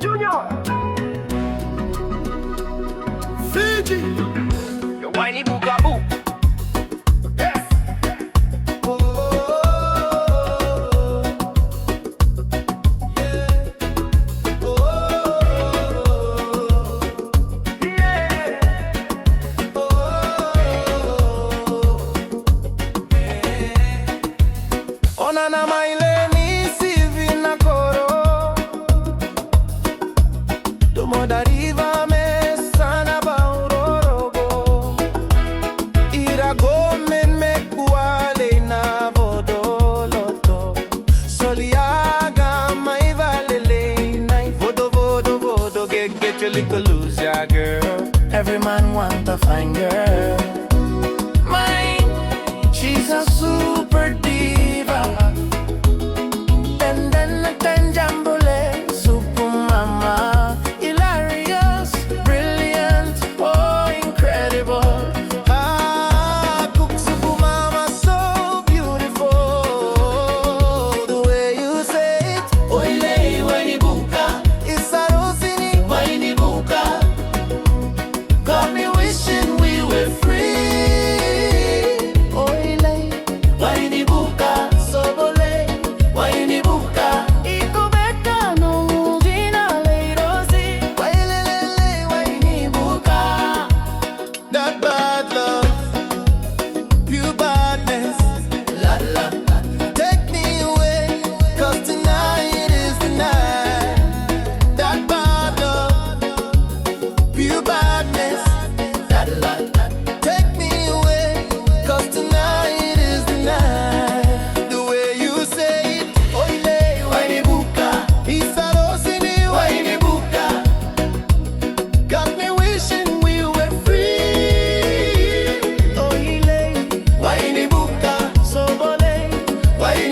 Junior Fiji Yo wainibuka boo. Yes. Oh, yeah. Oh, yeah. Oh, yeah. Ona na maileni sivi na koro Tomo dariva me sana baurorogo Irago men me kuale na vodoloto Soliaga mai valele na vodo vodo vodo get your little loser girl. Every man want a fine girl. Mine, she's a super diva. Ten jambole, super mama. Hilarious, brilliant, oh incredible. Ah, cook super mama, so beautiful. The way you say it, oile wainibuka. It's a Rosi wainibuka. Got me wishing we were free. Oile wainibuka, sobole wainibuka. Iko beka no mudina le Rosi. Wailele wainibuka. That bad love, pure badness. La la, take me away, 'cause tonight is the night. That bad love, pure badness. La la, take me away, 'cause tonight is the night. The way you say it, oile wainibuka. Isarosini wainibuka. Got me wishing we were free. Oile wainibuka, sobole wainibuka.